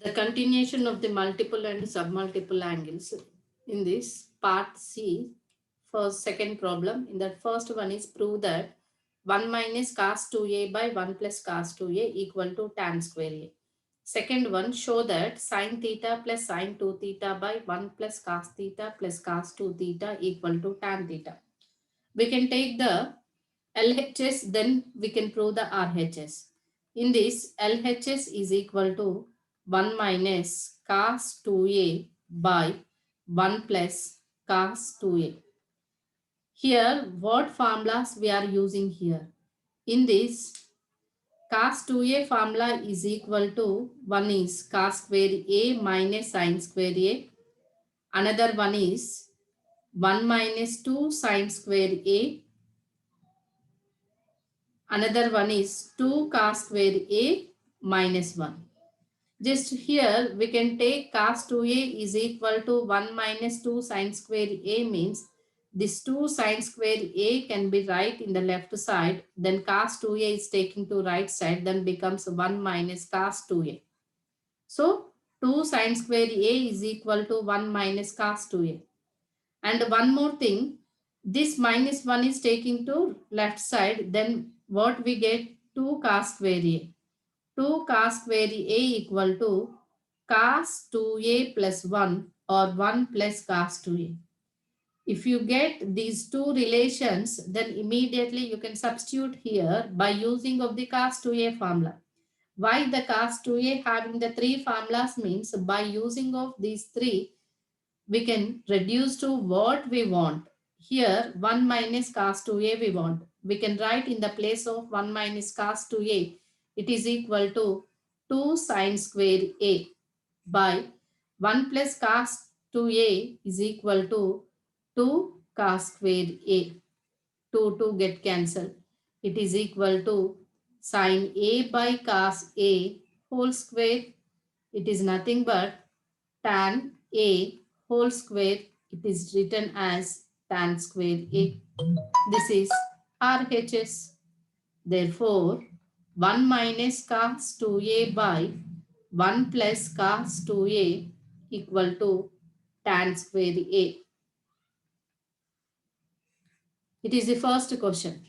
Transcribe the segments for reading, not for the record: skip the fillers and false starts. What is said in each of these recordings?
The continuation of the multiple and submultiple angles in this part C for second problem. In that first one is prove that 1 minus cos 2a by 1 plus cos 2a equal to tan square a. Second one, show that sin theta plus sin 2 theta by 1 plus cos theta plus cos 2 theta equal to tan theta. We can take the LHS, then we can prove the RHS. In this, LHS is equal to 1 minus cos 2a by 1 plus cos 2a. Here, what formulas we are using here? In this, cos 2a formula is equal to, one is cos square a minus sin square a. Another one is 1 minus 2 sin square a. Another one is 2 cos square a minus 1. Just here we can take cos 2a is equal to 1 minus 2 sin square a means this 2 sin square a can be right in the left side, then cos 2a is taken to right side, then becomes 1 minus cos 2a. So 2 sin square a is equal to 1 minus cos 2a. And one more thing, this minus 1 is taking to left side, then what we get? 2 cos square a. 2 cos square a equal to cos 2a plus 1 or 1 plus cos 2a. If you get these two relations, then immediately you can substitute here by using of the cos 2a formula. Why the cos 2a having the three formulas means by using of these three, we can reduce to what we want. Here 1 minus cos 2a we want. We can write in the place of 1 minus cos 2a, it is equal to 2 sin square a by 1 plus cos 2a is equal to 2 cos square a. 2 get cancelled. It is equal to sin a by cos a whole square. It is nothing but tan a whole square. It is written as tan square a. This is RHS. Therefore, 1 minus cos 2a by 1 plus cos 2a equal to tan square a. It is the first question.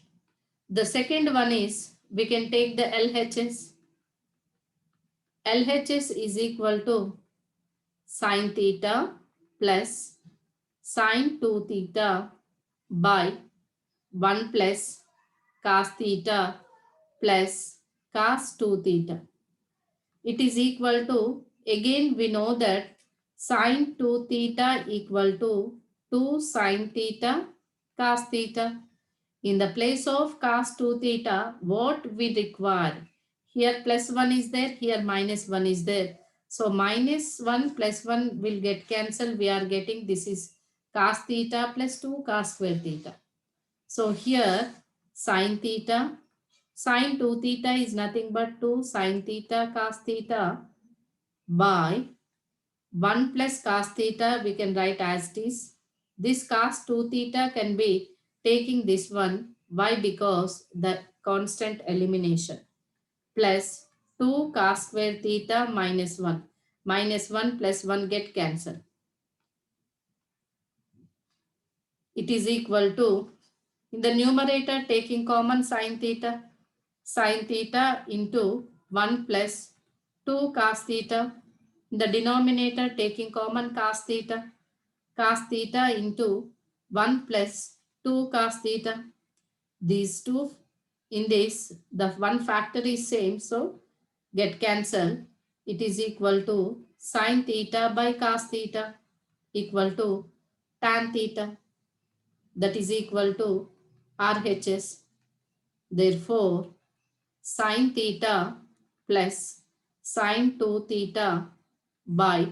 The second one is, we can take the LHS. LHS is equal to sin theta plus sin 2 theta by 1 plus cos theta plus cos 2 theta. It is equal to, again we know that sin 2 theta equal to 2 sin theta cos theta. In the place of cos 2 theta, what we require? Here plus 1 is there, here minus 1 is there. So minus 1 plus 1 will get cancelled. We are getting this is cos theta plus 2 cos square theta. So here sin theta, sin 2 theta is nothing but 2 sin theta cos theta by 1 plus cos theta we can write as it is. This cos 2 theta can be taking this one. Why? Because the constant elimination. Plus 2 cos square theta minus 1. Minus 1 plus 1 get cancelled. It is equal to, in the numerator taking common sin theta into 1 plus 2 cos theta. In the denominator taking common cos theta into 1 plus 2 cos theta. These two, in this, the one factor is same, so get cancelled. It is equal to sin theta by cos theta equal to tan theta. That is equal to RHS. Therefore, sin theta plus sin 2 theta by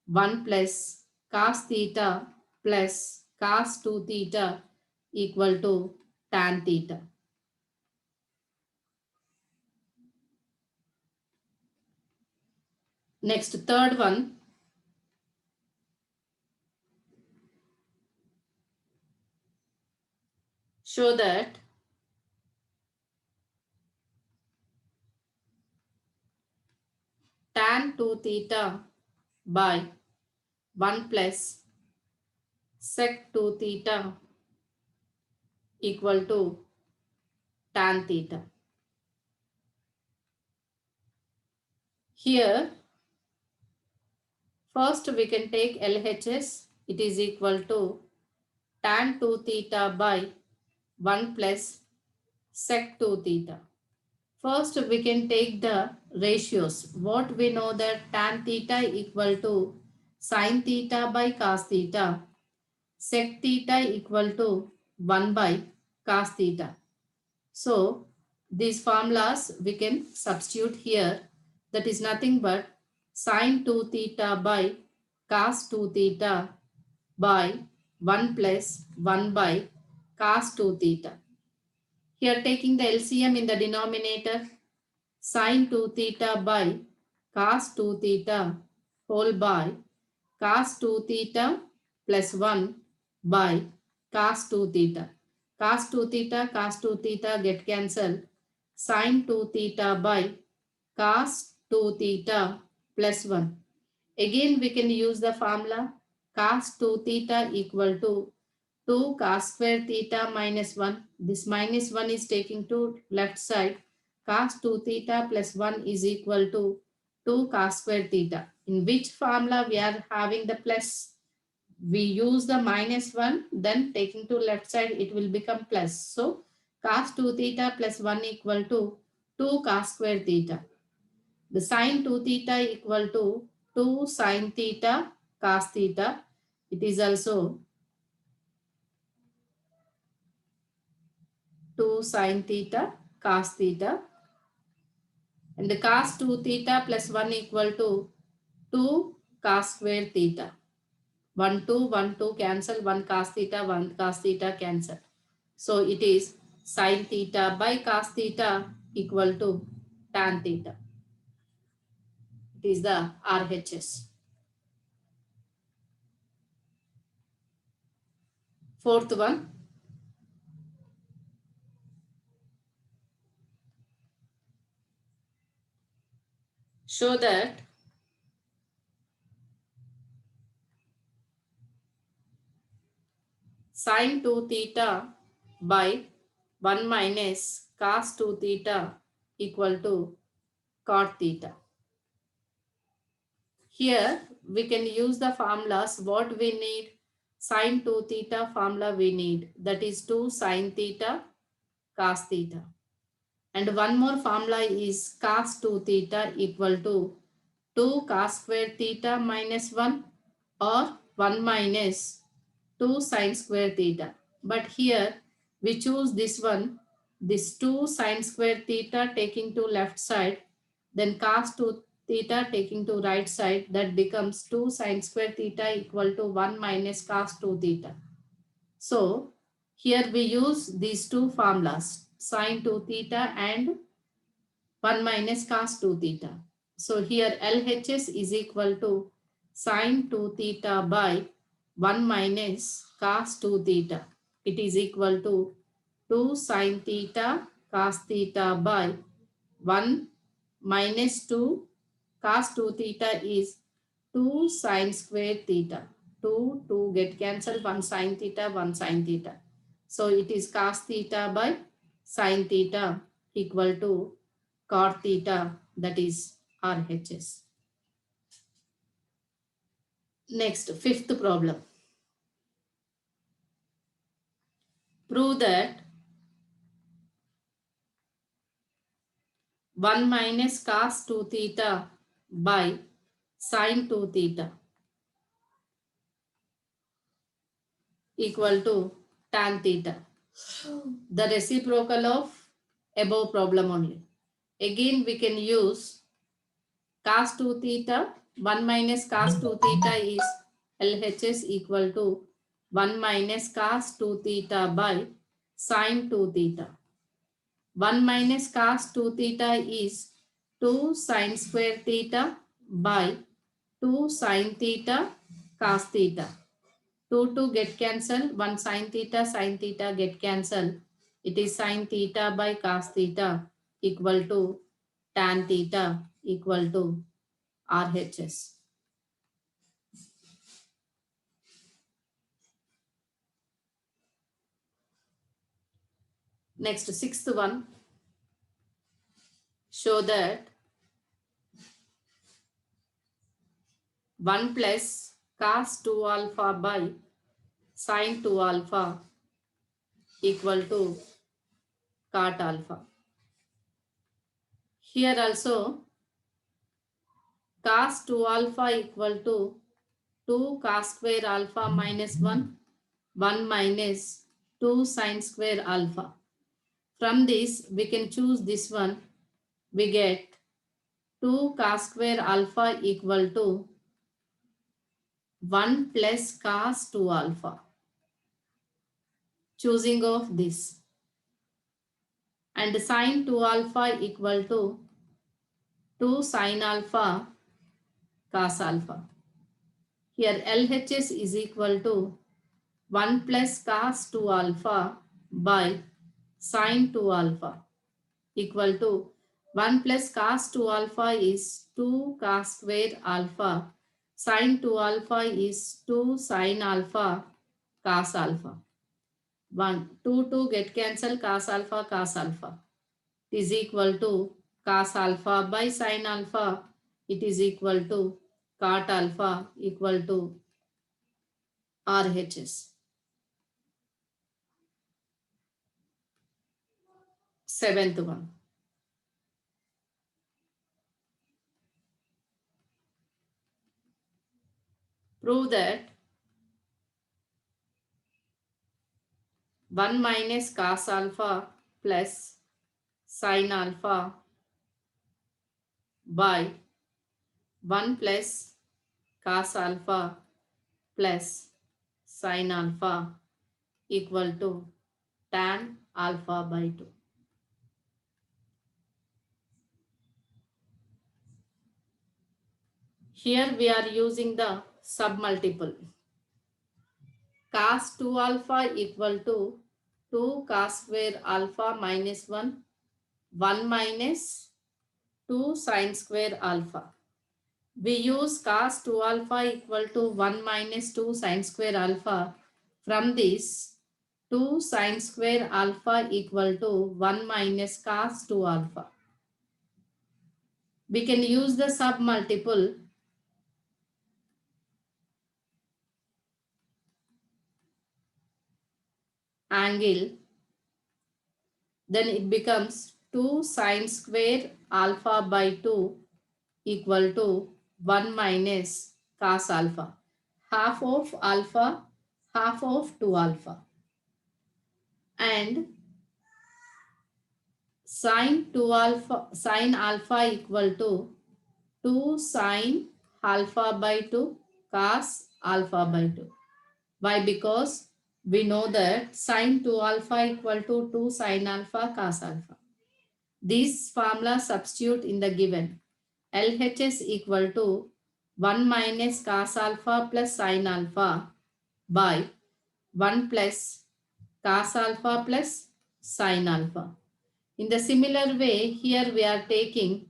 1 plus cos theta plus cos 2 theta equal to tan theta. Next, third one. Show that tan 2 theta by 1 plus sec 2 theta equal to tan theta. Here, first we can take LHS. It is equal to tan 2 theta by 1 plus sec 2 theta. First, we can take the ratios. What we know that tan theta equal to sin theta by cos theta, sec theta equal to 1 by cos theta. So, these formulas we can substitute here. That is nothing but sin 2 theta by cos 2 theta by 1 plus 1 by cos 2 theta. Here taking the LCM in the denominator, sin 2 theta by cos 2 theta whole by cos 2 theta plus 1 by cos 2 theta. Cos 2 theta get cancelled. Sin 2 theta by cos 2 theta plus 1. Again we can use the formula cos 2 theta equal to 2 cos square theta minus 1. This minus 1 is taking to left side. Cos 2 theta plus 1 is equal to 2 cos square theta. In which formula we are having the plus? We use the minus 1, then taking to left side, it will become plus. So, cos 2 theta plus 1 equal to 2 cos square theta. The sin 2 theta equal to 2 sin theta cos theta. It is also 2 sin theta cos theta. And the cos 2 theta plus 1 equal to 2 cos square theta. 1, 2, 1, 2 cancel, 1 cos theta, 1 cos theta cancel. So it is sin theta by cos theta equal to tan theta. It is the RHS. Fourth one. Show that sin 2 theta by 1 minus cos 2 theta equal to cot theta. Here we can use the formulas. What we need? Sin 2 theta formula we need. That is 2 sin theta cos theta. And one more formula is cos 2 theta equal to 2 cos square theta minus 1 or 1 minus 2 sine square theta. But here we choose this one, this 2 sine square theta taking to left side, then cos 2 theta taking to right side, that becomes 2 sine square theta equal to 1 minus cos 2 theta. So here we use these two formulas, sine 2 theta and 1 minus cos 2 theta. So here LHS is equal to sine 2 theta by 1 minus cos 2 theta. It is equal to 2 sine theta cos theta by 1 minus 2 cos 2 theta is 2 sine square theta. 2 get cancelled, 1 sine theta, 1 sine theta. So it is cos theta by sine theta equal to cot theta, that is RHS. Next, fifth problem. Prove that 1 minus cos 2 theta by sin 2 theta equal to tan theta. The reciprocal of above problem only. Again, we can use cos 2 theta. 1 minus cos 2 theta is LHS equal to 1 minus cos 2 theta by sin 2 theta. 1 minus cos 2 theta is 2 sin square theta by 2 sin theta cos theta. 2 get cancelled, 1 sin theta get cancelled. It is sin theta by cos theta equal to tan theta equal to RHS. Next, sixth one, show that 1 plus cos 2 alpha by sin 2 alpha equal to cot alpha. Here also cos 2 alpha equal to 2 cos square alpha minus 1, 1 minus 2 sin square alpha. From this, we can choose this one. We get 2 cos square alpha equal to 1 plus cos 2 alpha. Choosing of this. And sin 2 alpha equal to 2 sin alpha cos alpha. Here LHS is equal to 1 plus cos 2 alpha by sin 2 alpha equal to 1 plus cos 2 alpha is 2 cos square alpha. Sin 2 alpha is 2 sin alpha cos alpha. 1, 2 get cancel, cos alpha cos alpha. It is equal to cos alpha by sin alpha. It is equal to cot alpha equal to RHS. Seventh one. Prove that 1 minus cos alpha plus sin alpha by 1 plus cos alpha plus sin alpha equal to tan alpha by 2. Here we are using the submultiple. Cos 2 alpha equal to 2 cos square alpha minus 1, 1 minus 2 sin square alpha. We use cos 2 alpha equal to 1 minus 2 sin square alpha. From this, 2 sin square alpha equal to 1 minus cos 2 alpha. We can use the submultiple angle. Then it becomes 2 sin square alpha by 2 equal to 1 minus cos alpha. Half of alpha, half of 2 alpha. And sin alpha equal to 2 sin alpha by 2 cos alpha by 2. Why? Because we know that sin 2 alpha equal to 2 sin alpha cos alpha. This formula substitute in the given. LHS equal to 1 minus cos alpha plus sin alpha by 1 plus cos alpha plus sin alpha. In the similar way, here we are taking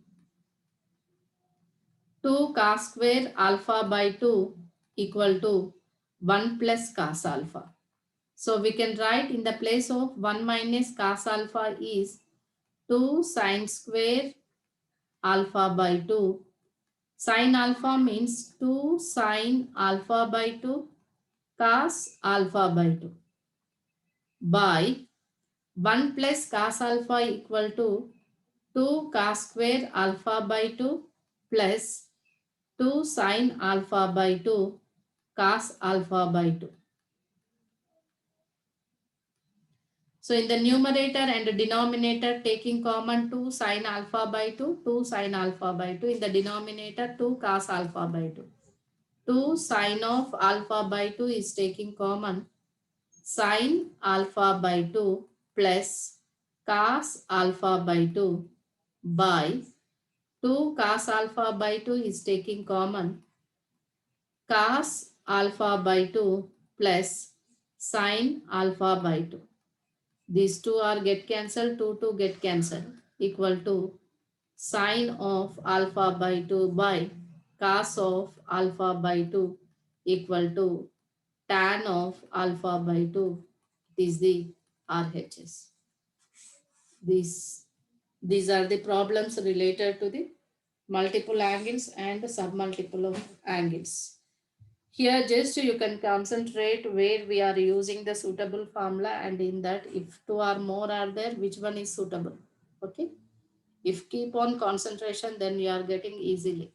2 cos square alpha by 2 equal to 1 plus cos alpha. So we can write in the place of 1 minus cos alpha is 2 sin square alpha by 2. Sin alpha means 2 sin alpha by 2 cos alpha by 2 by 1 plus cos alpha equal to 2 cos square alpha by 2 plus 2 sin alpha by 2 cos alpha by 2. So in the numerator and the denominator, taking common 2 sin alpha by 2, 2 sin alpha by 2. In the denominator, 2 cos alpha by 2. 2 sin of alpha by 2 is taking common sin alpha by 2 plus cos alpha by 2 by 2 cos alpha by 2 is taking common cos alpha by 2 plus sin alpha by 2. These two are get cancelled, 2 get cancelled, equal to sin of alpha by 2 by cos of alpha by 2 equal to tan of alpha by 2. It is the RHS. These, these are the problems related to the multiple angles and submultiple of angles. Here just you can concentrate where we are using the suitable formula, and in that if two or more are there, which one is suitable. Okay. If keep on concentration, then you are getting easily.